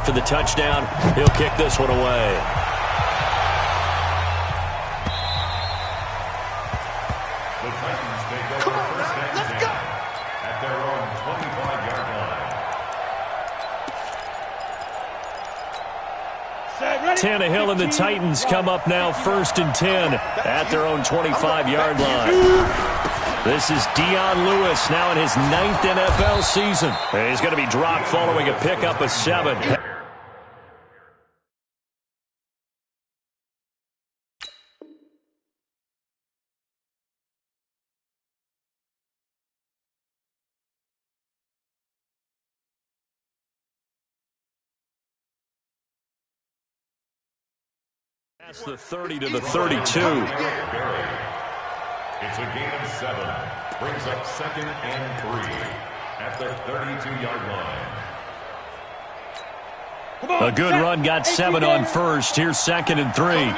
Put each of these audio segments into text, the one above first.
after the touchdown. He'll kick this one away. The Titans take over first and 10 at their own 25-yard line. Tannehill and the Titans come up now first and 10 at their own 25-yard line. This is Dion Lewis now in his 9th NFL season. He's going to be dropped following a pickup of 7. That's the 30 to the 32. It's a gain of 7. Brings up 2nd and 3 at the 32-yard line. A good run got 7 on first. Here's 2nd and 3.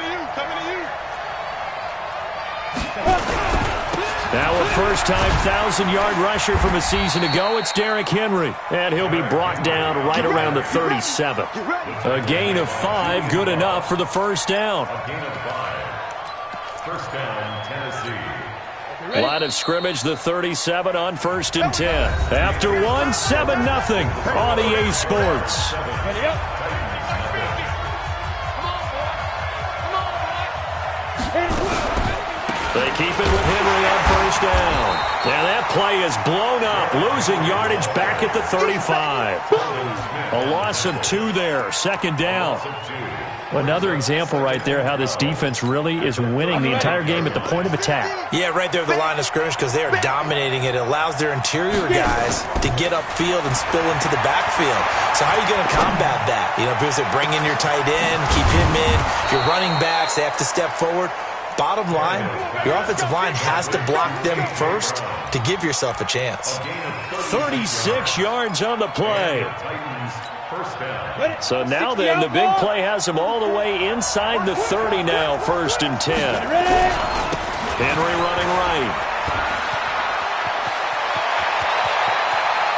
Now a first-time 1,000-yard rusher from a season ago. It's Derrick Henry. And he'll be brought down right around the 37. A gain of 5, good enough for the first down. A gain of 5. First down, Tennessee. Line of scrimmage, the 37 on 1st and 10. After 7-0 on EA Sports. They keep it with Henry on first down. And that play is blown up, losing yardage back at the 35. A loss of 2 there, 2nd down. Another example right there how this defense really is winning the entire game at the point of attack. Yeah, right there at the line of scrimmage because they are dominating it. It allows their interior guys to get upfield and spill into the backfield. So how are you going to combat that? You know, because they bring in your tight end, keep him in. Your running backs, they have to step forward. Bottom line, your offensive line has to block them first to give yourself a chance. 36 yards on the play. So now then, the big play has him all the way inside the 30 now, 1st and 10. Henry running right.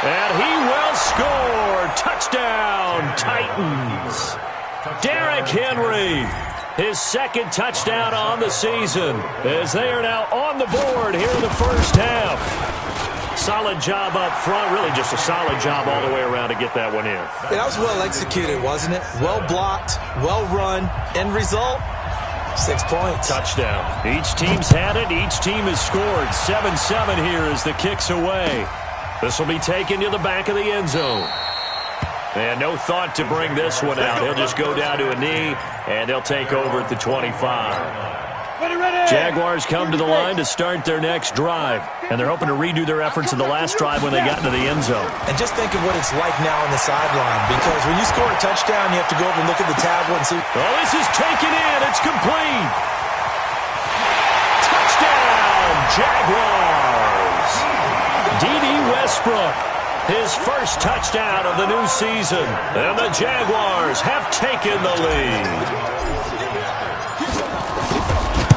And he will score. Touchdown, Titans. Derrick Henry. His 2nd touchdown on the season as they are now on the board here in the first half. Solid job up front, really just a solid job all the way around to get that one in. That was well executed, wasn't it? Well blocked, well run. End result, 6 points. Touchdown. Each team's had it. Each team has scored. 7-7 here as the kick's away. This will be taken to the back of the end zone. And no thought to bring this one out. He'll just go down to a knee, and they'll take over at the 25. Jaguars come to the line to start their next drive, and they're hoping to redo their efforts in the last drive when they got into the end zone. And just think of what it's like now on the sideline, because when you score a touchdown, you have to go over and look at the tablet and see. Oh, this is taken in. It's complete. Touchdown, Jaguars. D.D. Westbrook. His first touchdown of the new season. And the Jaguars have taken the lead.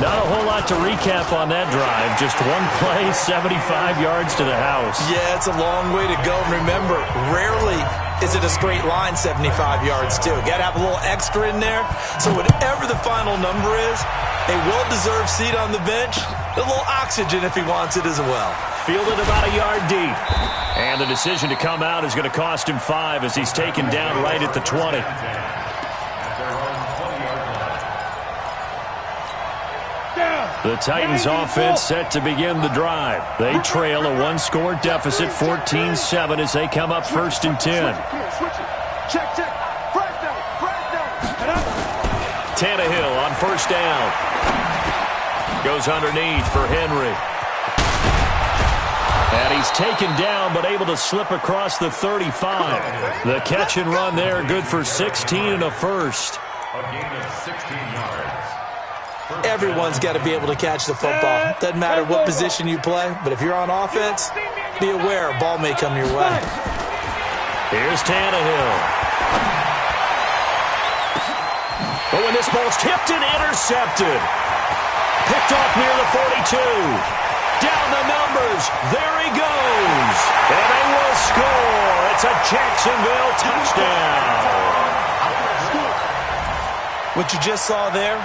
Not a whole lot to recap on that drive. Just one play, 75 yards to the house. Yeah, it's a long way to go. And remember, rarely is it a straight line 75 yards, too. Got to have a little extra in there. So whatever the final number is, a well-deserved seat on the bench, a little oxygen if he wants it as well. Fielded about a yard deep. And the decision to come out is going to cost him 5 as he's taken down right at the 20. The Titans offense set to begin the drive. They trail a 1-score deficit, 14-7 as they come up 1st and 10. Tannehill on first down. Goes underneath for Henry. And he's taken down but able to slip across the 35. The catch and run there, good for 16 and a first. A gain of 16 yards. Everyone's got to be able to catch the football. Doesn't matter what position you play, but if you're on offense, be aware a ball may come your way. Here's Tannehill. Oh, and this ball's tipped and intercepted. Picked off near the 42. Down the numbers. There he goes. And they will score. It's a Jacksonville touchdown. What you just saw there,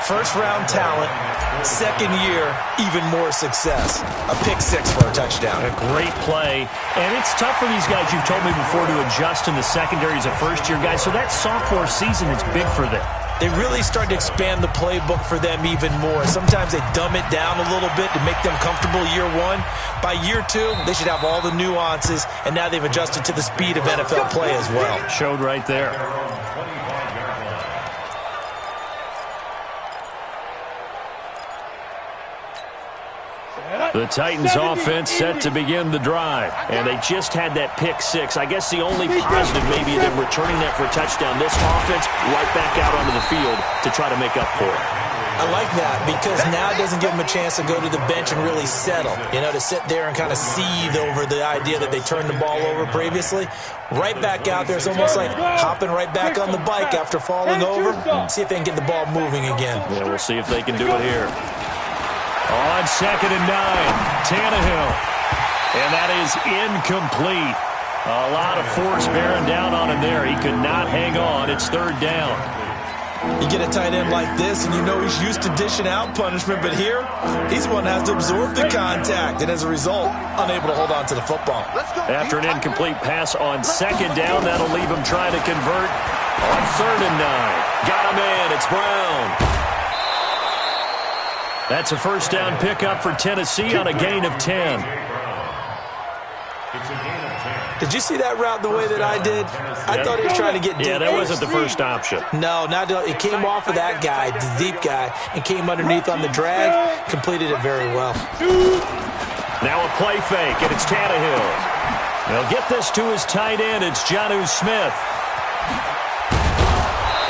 first-round talent, second year, even more success. A pick six for a touchdown. A great play. And it's tough for these guys, you've told me before, to adjust in the secondary as a first-year guy. So that sophomore season is big for them. They really start to expand the playbook for them even more. Sometimes they dumb it down a little bit to make them comfortable year one. By year two, they should have all the nuances, and now they've adjusted to the speed of NFL play as well. Showed right there. The Titans offense set to begin the drive. And they just had that pick six. I guess the only positive maybe them returning that for a touchdown. This offense right back out onto the field to try to make up for it. I like that because now it doesn't give them a chance to go to the bench and really settle. You know, to sit there and kind of seethe over the idea that they turned the ball over previously. Right back out there. It's almost like hopping right back on the bike after falling over. See if they can get the ball moving again. Yeah, we'll see if they can do it here. On 2nd and 9, Tannehill. And that is incomplete. A lot of force bearing down on him there. He could not hang on. It's 3rd down. You get a tight end like this, and you know he's used to dishing out punishment, but here, he's one that has to absorb the contact, and as a result, unable to hold on to the football. After an incomplete pass on 2nd down, that'll leave him trying to convert on 3rd and 9. Got him in. It's Brown. That's a first down pickup for Tennessee on a gain of 10. Did you see that route the way that I did? I thought he was trying to get deep. Yeah, that wasn't the first option. No, it came off of that guy, the deep guy, and came underneath on the drag. Completed it very well. Now a play fake, and it's Tannehill. They'll get this to his tight end. It's Jonnu Smith.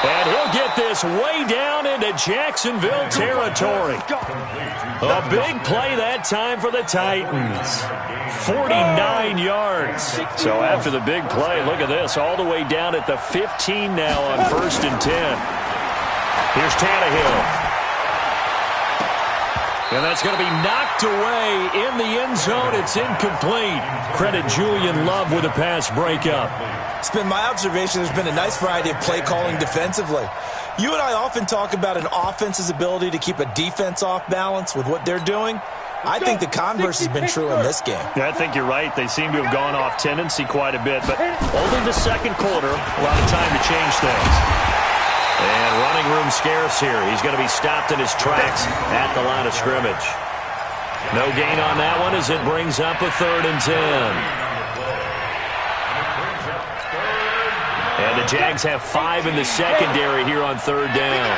And he'll get this way down into Jacksonville territory. A big play that time for the Titans. 49 yards. So after the big play, look at this, all the way down at the 15 now on 1st and 10. Here's Tannehill. And that's going to be knocked away in the end zone. It's incomplete. Credit Julian Love with a pass breakup. It's been my observation there's been a nice variety of play calling defensively. You and I often talk about an offense's ability to keep a defense off balance with what they're doing. I think the converse has been true in this game. Yeah, I think you're right. They seem to have gone off tendency quite a bit, but only the second quarter, a lot of time to change things. And running room scarce here. He's going to be stopped in his tracks at the line of scrimmage. No gain on that one as it brings up a 3rd and 10. And the Jags have 5 in the secondary here on 3rd down.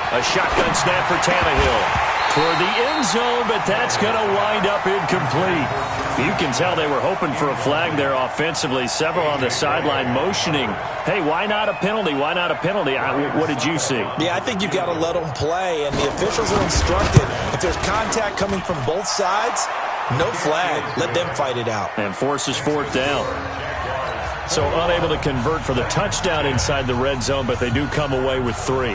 A shotgun snap for Tannehill. Toward the end zone, but that's going to wind up incomplete. You can tell they were hoping for a flag there offensively. Several on the sideline motioning, hey, why not a penalty? Why not a penalty? What did you see? Yeah, I think you've got to let them play, and the officials are instructed. If there's contact coming from both sides, no flag. Let them fight it out. And forces 4th down. So unable to convert for the touchdown inside the red zone, but they do come away with 3.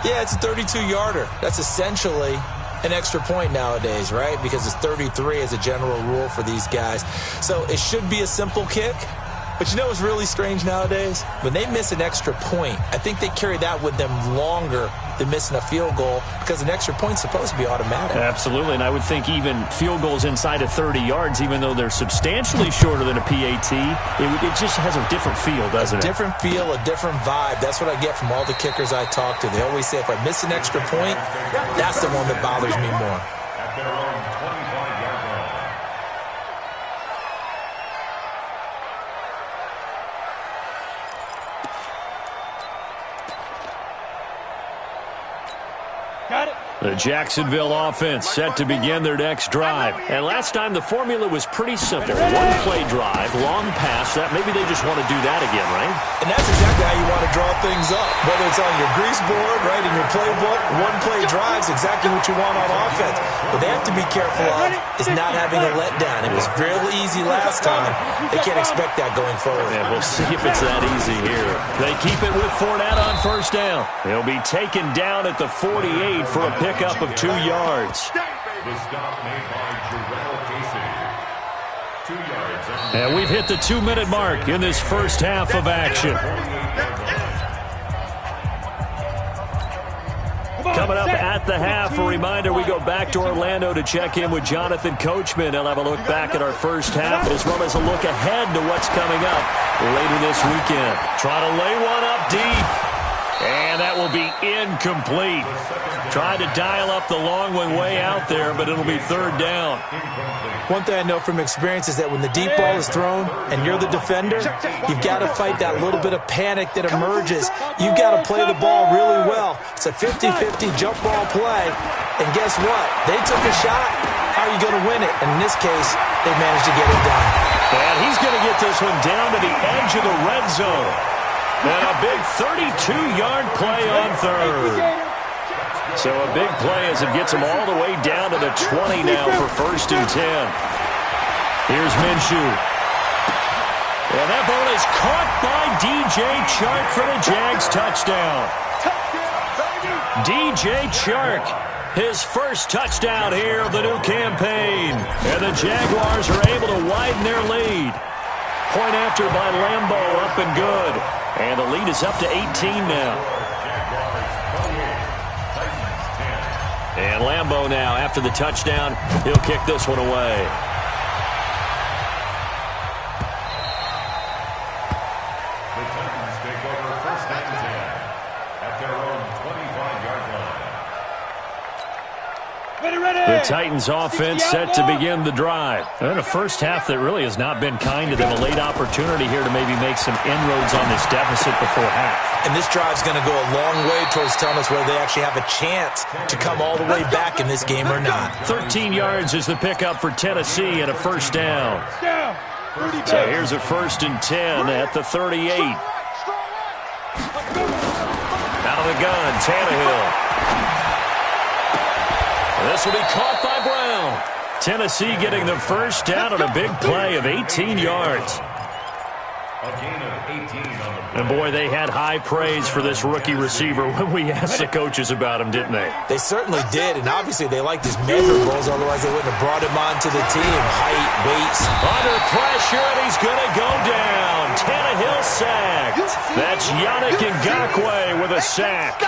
Yeah, it's a 32-yarder. That's essentially an extra point nowadays, right? Because it's 33 as a general rule for these guys. So it should be a simple kick. But you know what's really strange nowadays? When they miss an extra point, I think they carry that with them longer than missing a field goal because an extra point's supposed to be automatic. Absolutely, and I would think even field goals inside of 30 yards, even though they're substantially shorter than a PAT, it just has a different feel, doesn't it? A different feel, a different vibe. That's what I get from all the kickers I talk to. They always say if I miss an extra point, that's the one that bothers me more. At their own 25-yard line. Got it. The Jacksonville offense set to begin their next drive. And last time the formula was pretty simple. One play drive, long pass. That maybe they just want to do that again, right? And that's exactly how you want to draw things up. Whether it's on your grease board, right, in your playbook, one play drive is exactly what you want on offense. What they have to be careful of is not having a letdown. It was real easy last time. They can't expect that going forward. Yeah, we'll see if it's that easy here. They keep it with Fournette on 1st down. He'll be taken down at the 48 for a pickup of 2 yards. The stop made by Jarrell Casey. And we've hit the 2-minute mark in this first half of action. Coming up at the half, a reminder, we go back to Orlando to check in with Jonathan Coachman. He'll have a look back at our first half as well as a look ahead to what's coming up later this weekend. Trying to lay one up deep. And that will be incomplete. Tried to dial up the long one way out there, but it'll be third down. One thing I know from experience is that when the deep ball is thrown and you're the defender, you've got to fight that little bit of panic that emerges. You've got to play the ball really well. It's a 50-50 jump ball play. And guess what? They took a shot. How are you going to win it? And in this case, they managed to get it done. And he's going to get this one down to the edge of the red zone. And a big 32-yard play on third. So a big play as it gets him all the way down to the 20 now for first and 10. Here's Minshew. And that ball is caught by DJ Chark for the Jags touchdown. DJ Chark, his first touchdown here of the new campaign. And the Jaguars are able to widen their lead. Point after by Lambo, up and good. And the lead is up to 18 now. And Lambo now, after the touchdown, he'll kick this one away. The Titans take over first and 10 at their own 25-yard line. The Titans offense set to begin the drive. And a first half that really has not been kind to them. A late opportunity here to maybe make some inroads on this deficit before half. And this drive's going to go a long way towards telling us whether they actually have a chance to come all the way back in this game or not. 13 yards is the pickup for Tennessee and a first down. So here's a first and 10 at the 38. Out of the gun, Tannehill. This will be caught by Brown. Tennessee getting the first down on a big play of 18 yards. A gain of 18 on the play. And boy, they had high praise for this rookie receiver when we asked the coaches about him, didn't they? They certainly did, and obviously they liked his measurables, otherwise they wouldn't have brought him onto the team. Height, weight. Under pressure, and he's going to go down. Tannehill sacked. That's Yannick Ngakoue with a sack.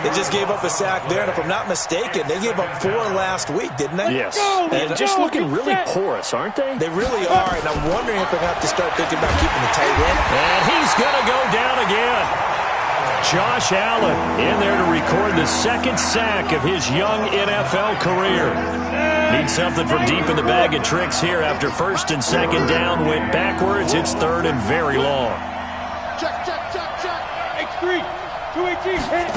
They just gave up a sack there, and if I'm not mistaken, they gave up 4 last week, didn't they? Yes. And just looking really porous, aren't they? They really are, and I'm wondering if they're going to have to start thinking about keeping the tight end. And he's going to go down again. Josh Allen in there to record the second sack of his young NFL career. Needs something from deep in the bag of tricks here after first and second down went backwards. It's third and very long. Check. X3, 218, hit it.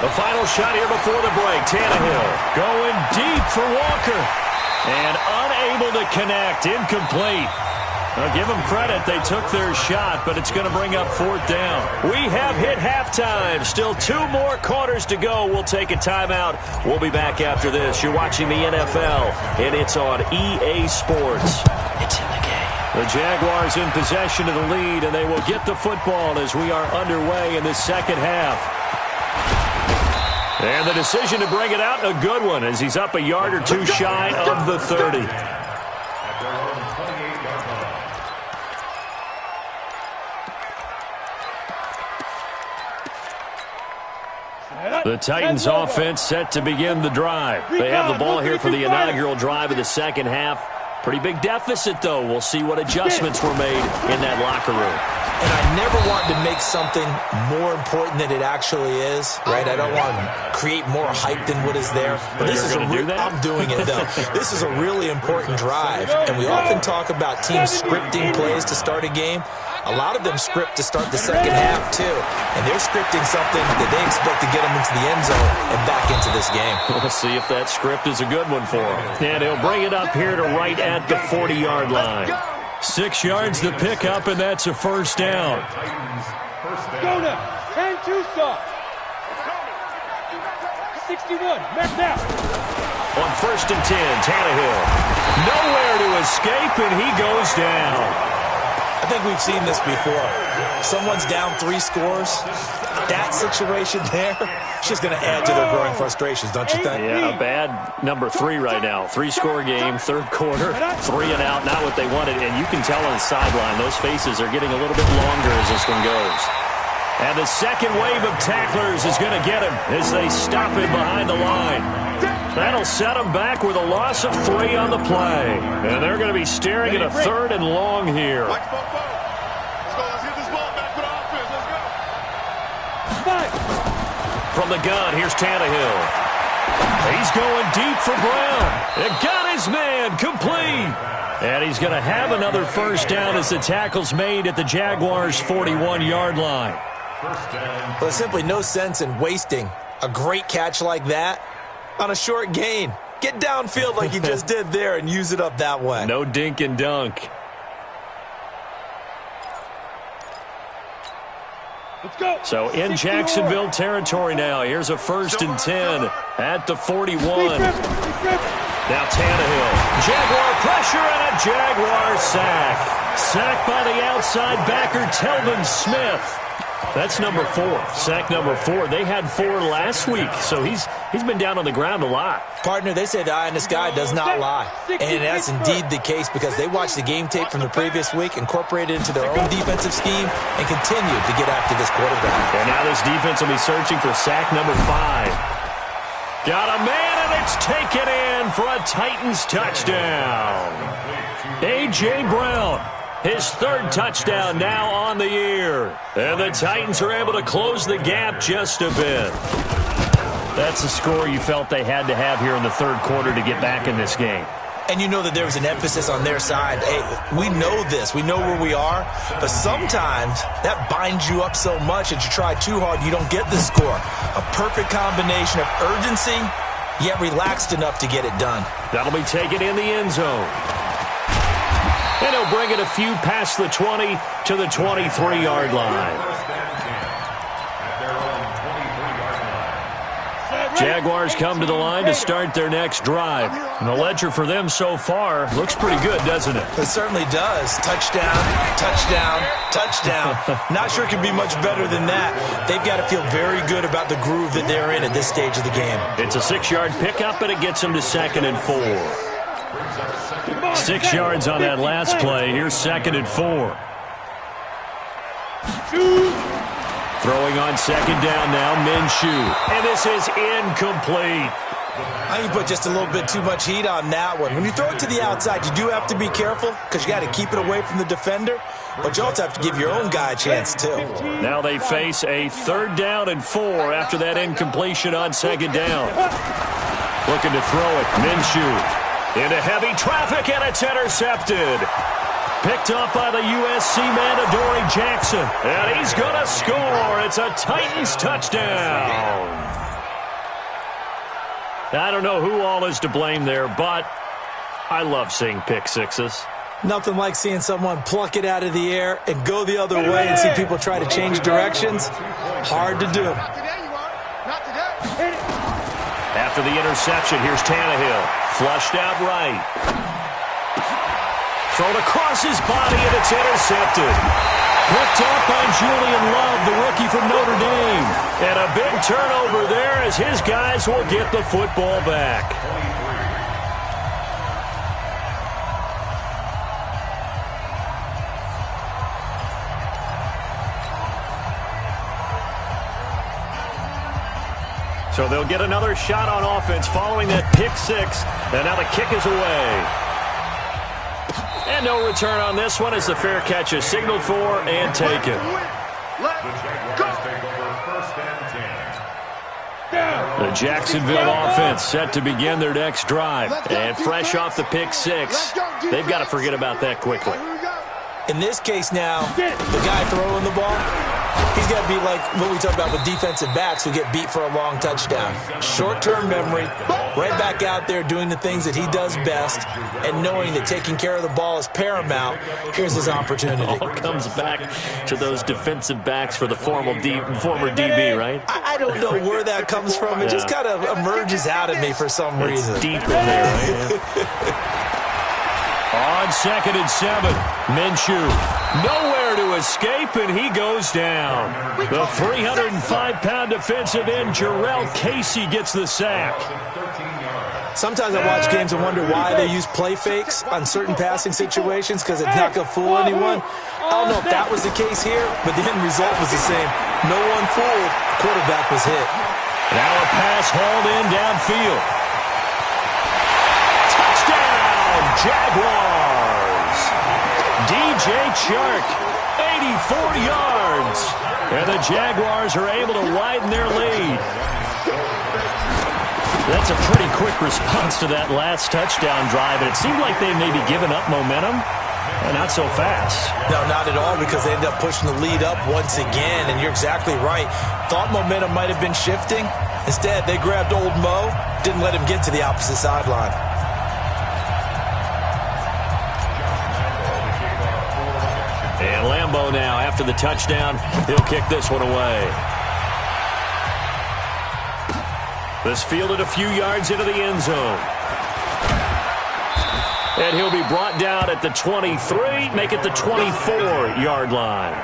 The final shot here before the break. Tannehill going deep for Walker. And unable to connect. Incomplete. I'll give them credit. They took their shot, but it's going to bring up fourth down. We have hit halftime. Still 2 more quarters to go. We'll take a timeout. We'll be back after this. You're watching the NFL, and it's on EA Sports. It's in the game. The Jaguars in possession of the lead, and they will get the football as we are underway in the second half. And the decision to bring it out, a good one, as he's up a yard or 2 shy of the 30. The Titans offense set to begin the drive. They have the ball here for the inaugural drive of the second half. Pretty big deficit, though. We'll see what adjustments were made in that locker room. And I never want to make something more important than it actually is, right? I don't want to create more hype than what is there. But this is I'm doing it, though. This is a really important drive. And we often talk about teams scripting plays to start a game. A lot of them script to start the second half, too. And they're scripting something that they expect to get them into the end zone and back into this game. We'll see if that script is a good one for them. And he'll bring it up here to right at the 40-yard line. 6 yards to pick up, and that's a first down. Go now. 10-2 stop. 61. Max out. On first and 10, Tannehill. Nowhere to escape, and he goes down. I think we've seen this before. Someone's down 3 scores. That situation there, it's just going to add to their growing frustrations, don't you think? Yeah, a bad number 3 right now. 3-score game, third quarter, 3 and out, not what they wanted. And you can tell on the sideline, those faces are getting a little bit longer as this one goes. And the second wave of tacklers is going to get him as they stop him behind the line. That'll set them back with a loss of 3 on the play. And they're going to be staring at a 3rd and long here. Let's get this ball back for the offense. Let's go. From the gun, here's Tannehill. He's going deep for Brown. It got his man complete. And he's going to have another first down as the tackle's made at the Jaguars' 41-yard line. Well, there's simply no sense in wasting a great catch like that on a short gain. Get downfield like you just did there and use it up that way. No dink and dunk. Let's go. So in Jacksonville territory now. Here's a 1st and 10 at the 41. Now Tannehill. Jaguar pressure and a Jaguar sack. Sacked by the outside backer, Telvin Smith. That's number 4. Sack number 4. They had 4 last week, so he's been down on the ground a lot. Partner, they say the eye in the sky does not lie. And that's indeed the case because they watched the game tape from the previous week, incorporated it into their own defensive scheme, and continued to get after this quarterback. And now this defense will be searching for sack number 5. Got a man, and it's taken in for a Titans touchdown. A.J. Brown. His 3rd touchdown now on the year. And the Titans are able to close the gap just a bit. That's the score you felt they had to have here in the 3rd quarter to get back in this game. And you know that there was an emphasis on their side. Hey, we know this. We know where we are. But sometimes that binds you up so much that you try too hard, you don't get the score. A perfect combination of urgency, yet relaxed enough to get it done. That'll be taken in the end zone. And he'll bring it a few past the 20 to the 23-yard line. Jaguars come to the line to start their next drive. And the ledger for them so far looks pretty good, doesn't it? It certainly does. Touchdown, touchdown, touchdown. Not sure it can be much better than that. They've got to feel very good about the groove that they're in at this stage of the game. It's a 6-yard pickup, and it gets them to 2nd and 4. 6 yards on that last play. Here's 2nd and 4. Throwing on 2nd down now, Minshew. And this is incomplete. I think you put just a little bit too much heat on that one. When you throw it to the outside, you do have to be careful because you got to keep it away from the defender. But you also have to give your own guy a chance, too. Now they face a 3rd down and 4 after that incompletion on 2nd down. Looking to throw it, Minshew. Into heavy traffic, and it's intercepted. Picked up by the USC man, Adoree Jackson. And he's going to score. It's a Titans touchdown. I don't know who all is to blame there, but I love seeing pick sixes. Nothing like seeing someone pluck it out of the air and go the other way and see people try to change directions. Hard to do. Not today, you are. Not today. After the interception, here's Tannehill. Flushed out right. Thrown across his body, and it's intercepted. Picked up by Julian Love, the rookie from Notre Dame. And a big turnover there as his guys will get the football back. So they'll get another shot on offense following that pick 6. And now the kick is away. And no return on this one as the fair catch is signaled for and taken. The Jacksonville offense set to begin their next drive. And fresh off the pick 6, they've got to forget about that quickly. In this case now, the guy throwing the ball, he's got to be like what we talk about with defensive backs who get beat for a long touchdown. Short-term memory, right back out there doing the things that he does best, and knowing that taking care of the ball is paramount. Here's his opportunity. It all comes back to those defensive backs for the former DB, right? I don't know where that comes from. It just kind of emerges out of me for some reason. It's deep in there, right? On 2nd and 7, Minshew, nowhere to escape, and he goes down. The 305-pound defensive end, Jarrell Casey, gets the sack. Sometimes I watch games and wonder why they use play fakes on certain passing situations because it's not going to fool anyone. I don't know if that was the case here, but the end result was the same. No one fooled. Quarterback was hit. Now a pass hauled in downfield. Touchdown, Jaguars. DJ Chark, 84 yards. And the Jaguars are able to widen their lead. That's a pretty quick response to that last touchdown drive. And it seemed like they may be giving up momentum. Not so fast. No, not at all, because they ended up pushing the lead up once again. And you're exactly right. Thought momentum might have been shifting. Instead, they grabbed old Mo, didn't let him get to the opposite sideline. And Lambeau now, after the touchdown, he'll kick this one away. This fielded a few yards into the end zone. And he'll be brought down at the 23, make it the 24-yard line.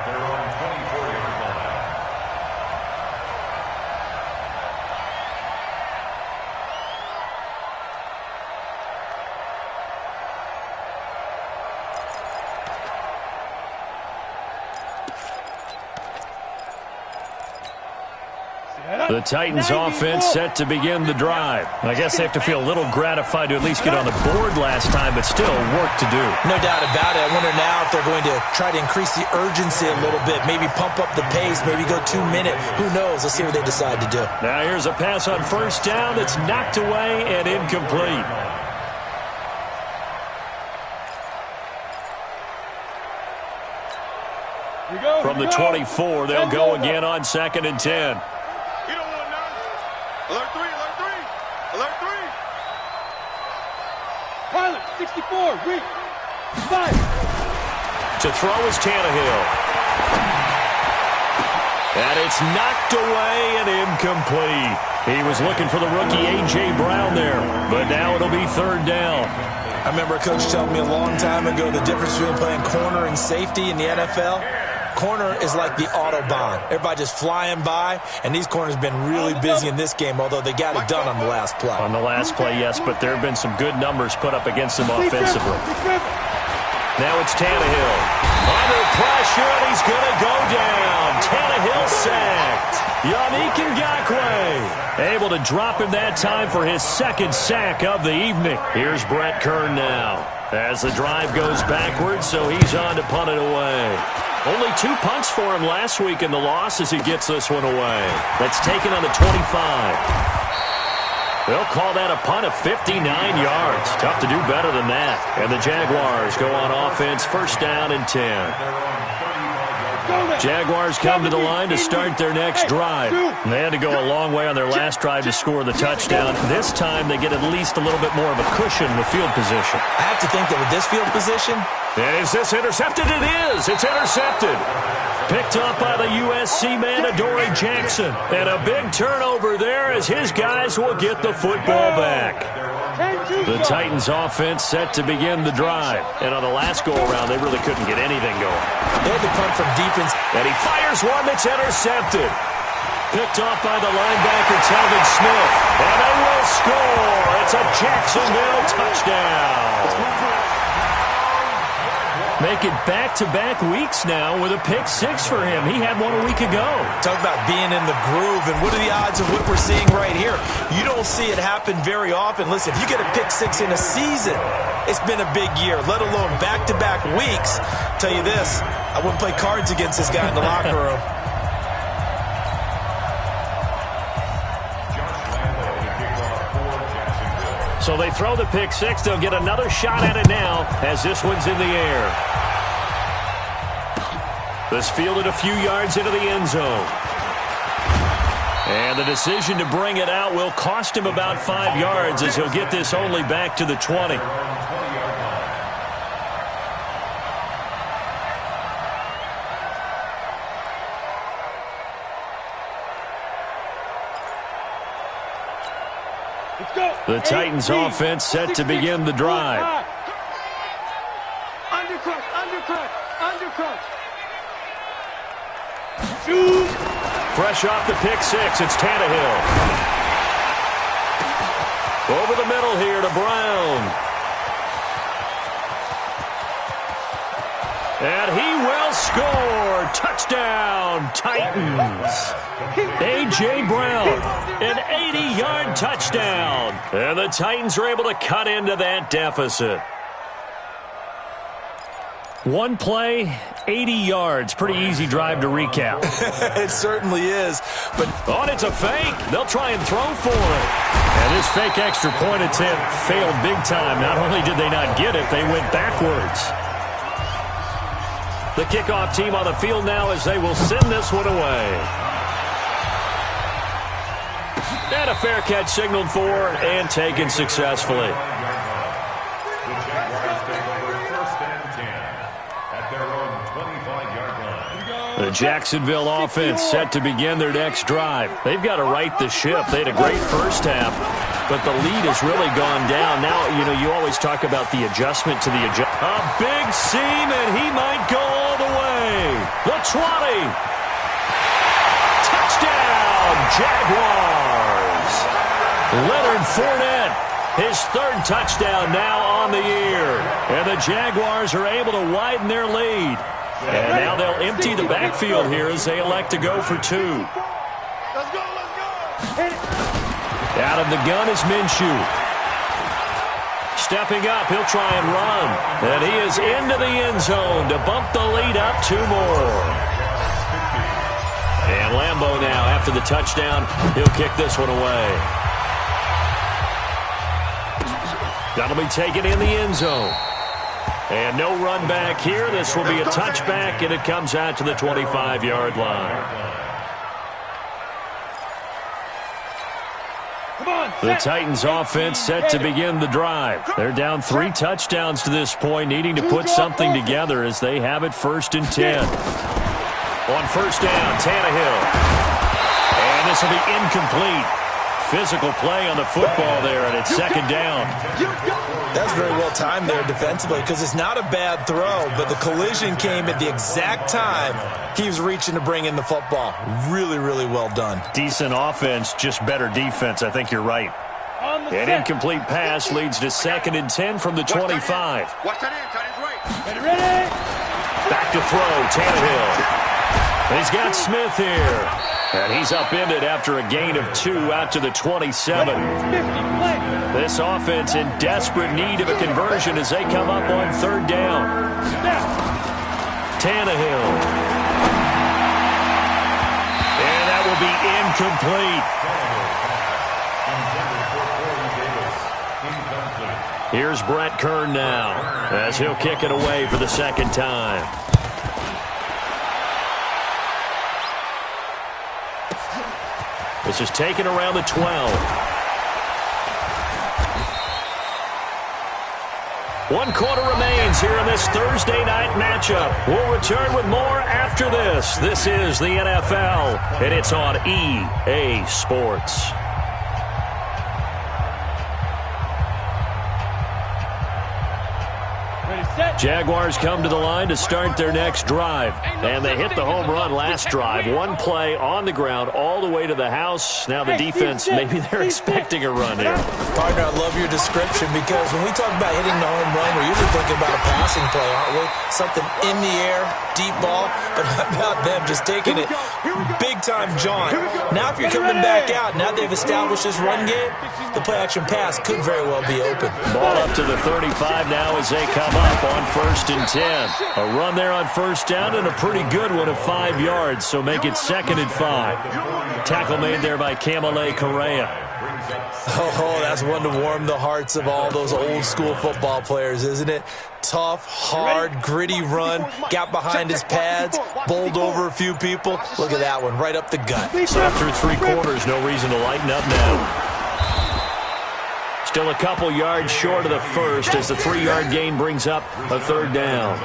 The Titans offense set to begin the drive. I guess they have to feel a little gratified to at least get on the board last time, but still work to do. No doubt about it. I wonder now if they're going to try to increase the urgency a little bit, maybe pump up the pace, maybe go 2-minute. Who knows? Let's see what they decide to do. Now here's a pass on first down that's knocked away and incomplete. From the 24, they'll go again on 2nd and 10. Alert 3, alert 3, alert 3. Pilot, 64, read. 5. To throw is Tannehill. And it's knocked away and incomplete. He was looking for the rookie A.J. Brown there, but now it'll be 3rd down. I remember a coach telling me a long time ago the difference between playing corner and safety in the NFL. Corner is like the Autobahn. Everybody just flying by, and these corners have been really busy in this game, although they got it done on the last play. On the last play, yes, but there have been some good numbers put up against them offensively. Now it's Tannehill. Under pressure, and he's going to go down. Tannehill sacked. Yannick Ngakoue able to drop him that time for his 2nd sack of the evening. Here's Brett Kern now as the drive goes backwards, so he's on to punt it away. Only 2 punts for him last week in the loss as he gets this one away. That's taken on the 25. They'll call that a punt of 59 yards. Tough to do better than that. And the Jaguars go on offense, 1st down and 10. Jaguars come to the line to start their next drive. They had to go a long way on their last drive to score the touchdown. This time they get at least a little bit more of a cushion with field position. I have to think that with this field position... Is this intercepted? It is. It's intercepted. Picked up by the USC man, Adoree Jackson. And a big turnover there as his guys will get the football back. The Titans offense set to begin the drive. And on the last go-around, they really couldn't get anything going. They had to punt from deep inside. And he fires one that's intercepted. Picked off by the linebacker, Telvin Smith. And they will score. It's a Jacksonville touchdown. Make it back-to-back weeks now with a pick-6 for him. He had one a week ago. Talk about being in the groove, and what are the odds of what we're seeing right here? You don't see it happen very often. Listen, if you get a pick-6 in a season, it's been a big year, let alone back-to-back weeks. Tell you this, I wouldn't play cards against this guy in the locker room. So they throw the pick-6. They'll get another shot at it now as this one's in the air. This fielded a few yards into the end zone. And the decision to bring it out will cost him about 5 yards as he'll get this only back to the 20. The Titans offense set to begin the drive. Undercut, undercut. Undercut. Undercut. Fresh off the pick six, it's Tannehill. Over the middle here to Brown. And he will score. Touchdown, Titans. A.J. Brown, an 80-yard touchdown. And the Titans are able to cut into that deficit. One play, 80 yards. Pretty easy drive to recap. It certainly is. But it's a fake. They'll try and throw for it. And this fake extra point attempt failed big time. Not only did they not get it, they went backwards. The kickoff team on the field now as they will send this one away. And a fair catch signaled for and taken successfully. The Jacksonville offense set to begin their next drive. They've got to right the ship. They had a great first half, but the lead has really gone down. Now, you always talk about the adjustment to the adjustment. A big seam, and he might go all the way. The 20. Touchdown, Jaguars. Leonard Fournette, his third touchdown now on the year. And the Jaguars are able to widen their lead. And now they'll empty the backfield here as they elect to go for two. Let's go, let's go. Out of the gun is Minshew. Stepping up, he'll try and run. And he is into the end zone to bump the lead up two more. And Lambeau now, after the touchdown, he'll kick this one away. That'll be taken in the end zone. And no run back here. This will be a touchback, and it comes out to the 25-yard line. The Titans offense set to begin the drive. They're down 3 touchdowns to this point, needing to put something together as they have it 1st and 10. On first down, Tannehill. And this will be incomplete. Physical play on the football there, and it's 2nd down. That's very well timed there defensively because it's not a bad throw, but the collision came at the exact time he was reaching to bring in the football. Really, really well done. Decent offense, just better defense. I think you're right. An incomplete pass leads to 2nd and 10 from the 25. Watch that in, tight end right. Ready? Back to throw, Tannehill. He's got Smith here. And he's upended after a gain of 2 out to the 27. This offense in desperate need of a conversion as they come up on 3rd down. Tannehill. And that will be incomplete. Here's Brett Kern now as he'll kick it away for the 2nd time. This is taken around the 12. 1 quarter remains here in this Thursday night matchup. We'll return with more after this. This is the NFL, and it's on EA Sports. Jaguars come to the line to start their next drive. And they hit the home run last drive. 1 play on the ground all the way to the house. Now the defense, maybe they're expecting a run here. Partner, I love your description because when we talk about hitting the home run, we're usually thinking about a passing play, aren't we? Something in the air, deep ball. But how about them just taking it big-time jaunt? Now if you're coming back out, now they've established this run game, the play-action pass could very well be open. Ball up to the 35 now as they come up on 1st and 10. A run there on 1st down and a pretty good one of 5 yards, so make it 2nd and 5. Tackle made there by Camille Correa. Oh, that's one to warm the hearts of all those old-school football players, isn't it? Tough, hard, gritty run, got behind his pads, bowled over a few people. Look at that one, right up the gut. So after 3 quarters, no reason to lighten up now. Still a couple yards short of the first as the 3-yard gain brings up a 3rd down.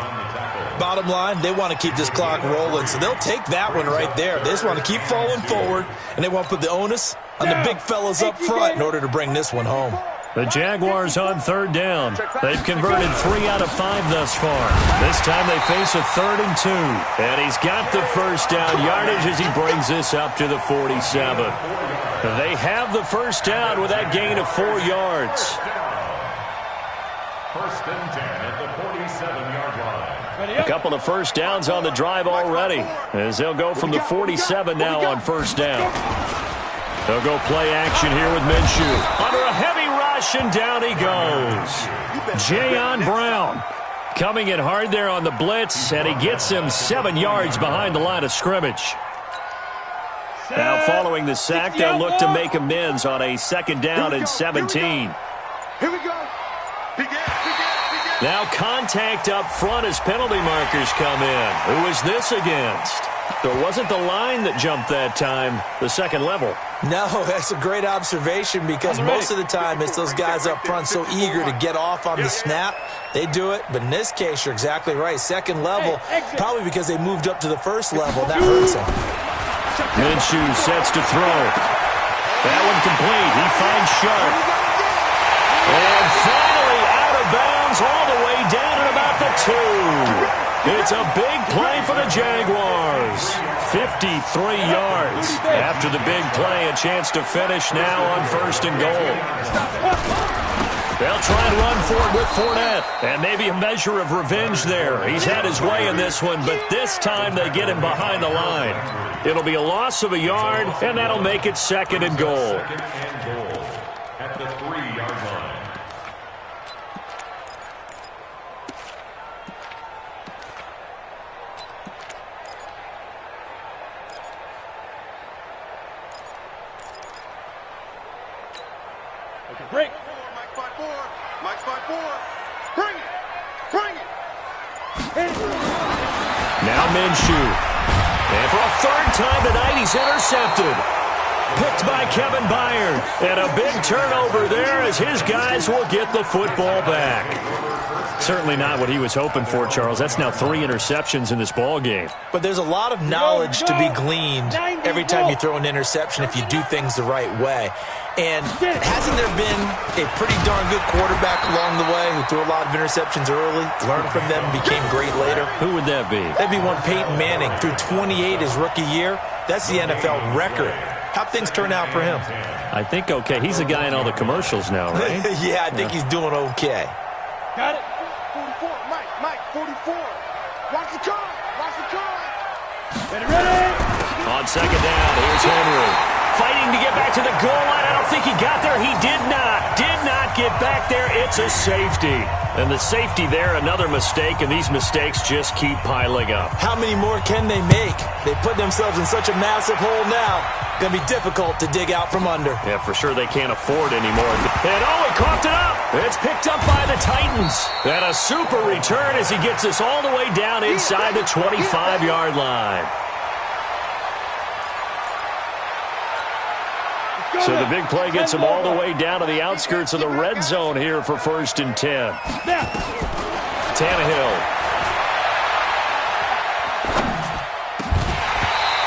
Bottom line, they want to keep this clock rolling, so they'll take that one right there. They just want to keep falling forward, and they want to put the onus on the big fellas up front in order to bring this one home. The Jaguars on third down. They've converted 3 out of 5 thus far. This time they face a 3rd and 2. And he's got the first down yardage as he brings this up to the 47. They have the first down with that gain of 4 yards. First and 10 at the 47-yard line. A couple of first downs on the drive already, as they'll go from the 47 now on first down. They'll go play action here with Minshew. Under a heavy rush, and down he goes. Jayon Brown coming in hard there on the blitz, and he gets him 7 yards behind the line of scrimmage. Now following the sack, they'll look to make amends on a 2nd down and 17. Here we go. Now contact up front as penalty markers come in. Who is this against? There wasn't the line that jumped that time, the second level. No, that's a great observation because most of the time it's those guys up front so eager to get off on the snap. They do it, but in this case, you're exactly right. Second level, probably because they moved up to the first level. That hurts them. Minshew sets to throw. That one complete. He finds Sharp. And finally out of bounds all the way down at about the 2. It's a big play for the Jaguars. 53 yards. After the big play, a chance to finish now on 1st and goal. They'll try and run for it with Fournette. And maybe a measure of revenge there. He's had his way in this one, but this time they get him behind the line. It'll be a loss of a yard, and that'll make it 2nd and goal. At the 3-yard line. Break. Mike's 5-4. Bring it. Now Minshew. And for a 3rd time tonight, he's intercepted. Picked by Kevin Byard. And a big turnover there as his guys will get the football back. Certainly not what he was hoping for, Charles. That's now 3 interceptions in this ball game. But there's a lot of knowledge to be gleaned every time you throw an interception if you do things the right way. And hasn't there been a pretty darn good quarterback along the way who threw a lot of interceptions early, learned from them, became great later? Who would that be? That'd be one Peyton Manning. Threw 28 his rookie year. That's the NFL record. How'd things turn out for him? I think okay. He's a guy in all the commercials now, right? Yeah, I think he's doing okay. Got it. 44. Mike, 44. Watch the car. Ready. On 2nd down, here's Henry. Fighting to get back to the goal line. I don't think he got there. He did not get back there. It's a safety. And the safety there, another mistake, and these mistakes just keep piling up. How many more can they make? They put themselves in such a massive hole now. Going to be difficult to dig out from under. Yeah, for sure they can't afford anymore. And he coughed it up. It's picked up by the Titans. And a super return as he gets us all the way down inside the 25-yard line. So the big play gets him all the way down to the outskirts of the red zone here for 1st and 10. Tannehill.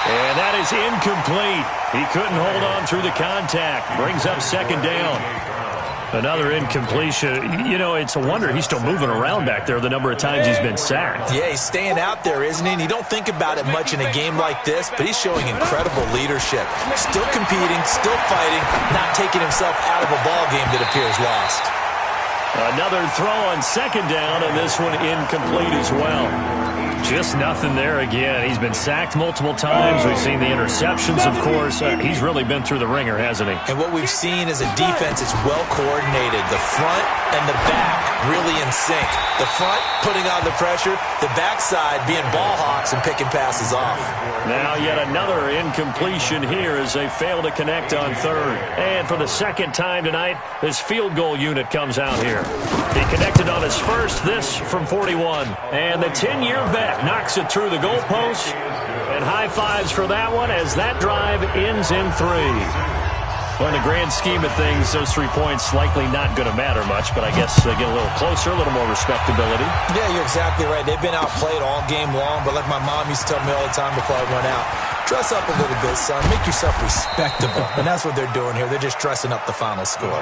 And that is incomplete. He couldn't hold on through the contact. Brings up 2nd down. Another incompletion. You know, it's a wonder he's still moving around back there the number of times he's been sacked. Yeah, he's staying out there, isn't he? And you don't think about it much in a game like this, but he's showing incredible leadership. Still competing, still fighting, not taking himself out of a ball game that appears lost. Another throw on 2nd down, and this one incomplete as well. Just nothing there again. He's been sacked multiple times. We've seen the interceptions, of course. He's really been through the ringer, hasn't he? And what we've seen is a defense that's well coordinated. The front and the back really in sync. The front putting on the pressure, the backside being ball hawks and picking passes off. Now yet another incompletion here as they fail to connect on 3rd. And for the 2nd time tonight, this field goal unit comes out here. He connected on his first, this from 41. And the 10-year vet knocks it through the goalpost. And high fives for that one as that drive ends in 3. Well, in the grand scheme of things, those 3 points likely not going to matter much, but I guess they get a little closer, a little more respectability. Yeah, you're exactly right. They've been outplayed all game long, but like my mom used to tell me all the time before I went out, dress up a little bit, son. Make yourself respectable. And that's what they're doing here. They're just dressing up the final score.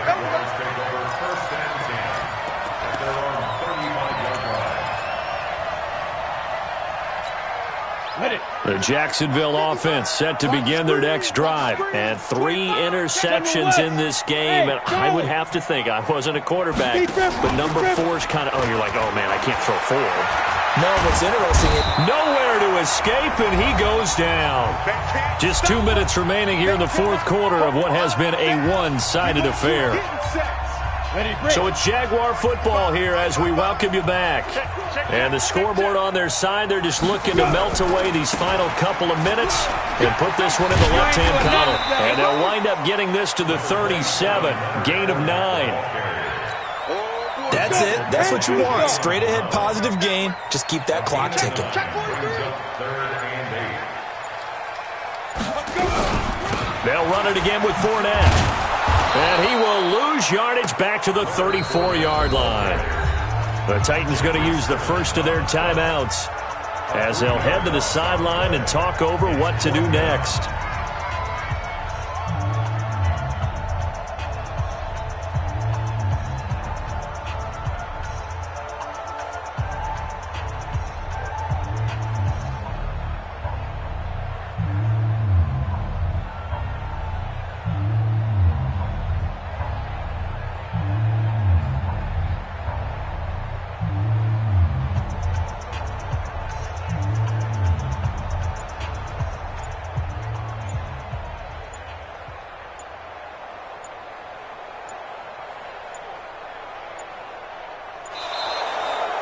The Jacksonville offense set to begin their next drive. And 3 interceptions in this game. And I would have to think, I wasn't a quarterback, but number 4 is kind of, you're like, oh, man, I can't throw 4. No, what's interesting is nowhere to escape, and he goes down. Just 2 minutes remaining here in the fourth quarter of what has been a one-sided affair. So it's Jaguar football here as we welcome you back. And the scoreboard on their side, they're just looking to melt away these final couple of minutes and put this one in the left-hand column. And they'll wind up getting this to the 37, gain of 9. That's it. That's what you want. Straight ahead positive gain. Just keep that clock ticking. They'll run it again with Fournette. And he will lose yardage back to the 34-yard line. The Titans going to use the first of their timeouts as they'll head to the sideline and talk over what to do next.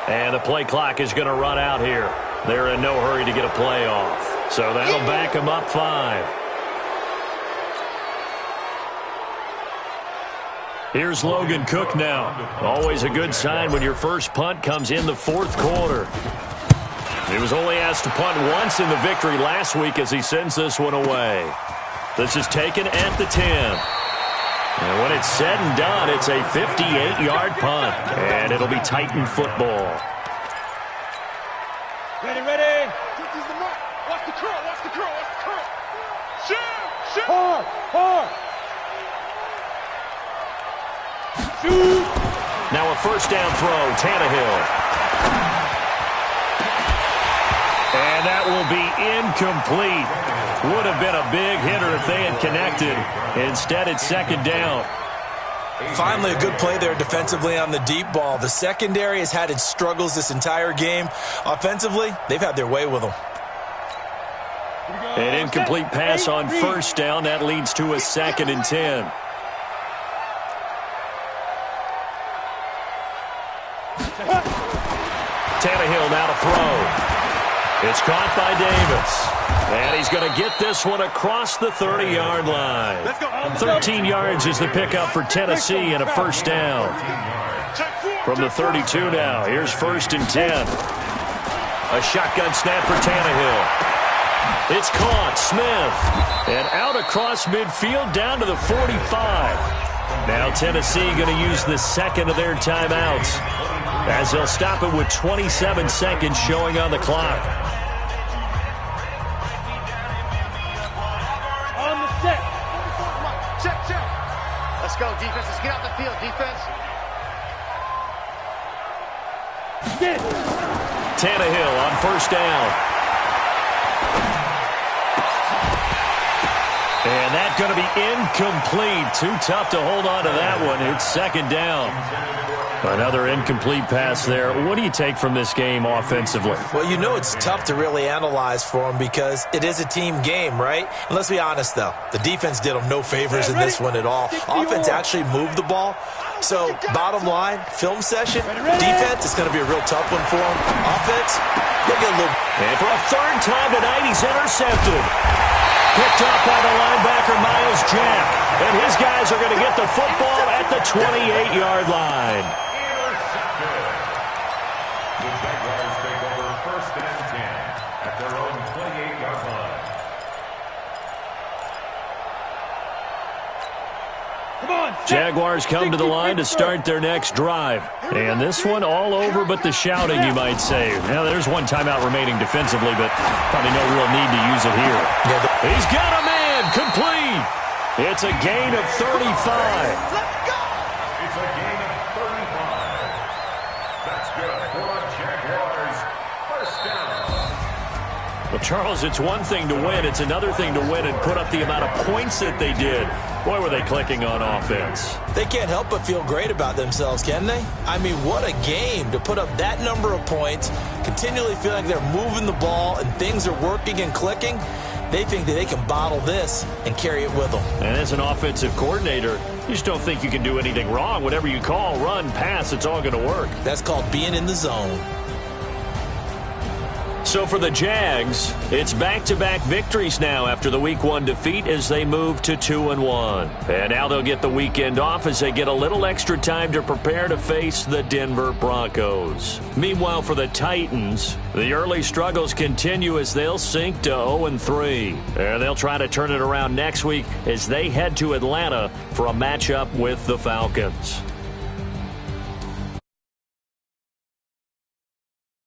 And the play clock is going to run out here. They're in no hurry to get a play off. So that'll back them up 5. Here's Logan Cook now. Always a good sign when your first punt comes in the fourth quarter. He was only asked to punt once in the victory last week as he sends this one away. This is taken at the 10. And when it's said and done, it's a 58-yard punt. And it'll be Titan football. Ready, ready. Watch the curl, watch the curl, watch the curl. Shoot, shoot. Hard, hard. Shoot. Now a first down throw, Tannehill. And that will be incomplete. Would have been a big hitter if they had connected. Instead, it's second down. Finally, a good play there defensively on the deep ball. The secondary has had its struggles this entire game. Offensively, they've had their way with them. An incomplete pass on first down. That leads to a 2nd and 10. Tannehill now to throw. It's caught by Davis. And he's going to get this one across the 30-yard line. 13 yards is the pickup for Tennessee and a first down. From the 32 now, here's 1st and 10. A shotgun snap for Tannehill. It's caught, Smith. And out across midfield down to the 45. Now Tennessee going to use the second of their timeouts as they'll stop it with 27 seconds showing on the clock. Let's go, defense. Let's get out the field, defense. Tannehill on first down. And that's going to be incomplete. Too tough to hold on to that one. It's second down. Another incomplete pass there. What do you take from this game offensively? Well, you know it's tough to really analyze for them because it is a team game, right? And let's be honest, though. The defense did them no favors in this one at all. Offense actually moved the ball. So, bottom line, film session, defense is going to be a real tough one for them. Offense, they'll get a little... And for a third time tonight, he's intercepted. Picked up by the linebacker, Miles Jack. And his guys are going to get the football at the 28-yard line. The Jaguars take over 1st and 10 at their own 28-yard line. Come on. Jaguars come to the line to start their next drive. And this one all over but the shouting, you might say. Now, there's one timeout remaining defensively, but probably no real need to use it here. He's got a man, complete. It's a gain of 35. It's a gain of 35. That's good for the Jaguars. First down. Well, Charles, it's one thing to win. It's another thing to win and put up the amount of points that they did. Boy, were they clicking on offense. They can't help but feel great about themselves, can they? I mean, what a game to put up that number of points, continually feeling like they're moving the ball and things are working and clicking. They think that they can bottle this and carry it with them. And as an offensive coordinator, you just don't think you can do anything wrong. Whatever you call, run, pass, it's all going to work. That's called being in the zone. So for the Jags, it's back-to-back victories now after the Week 1 defeat as they move to 2-1. And now they'll get the weekend off as they get a little extra time to prepare to face the Denver Broncos. Meanwhile, for the Titans, the early struggles continue as they'll sink to 0-3. And they'll try to turn it around next week as they head to Atlanta for a matchup with the Falcons.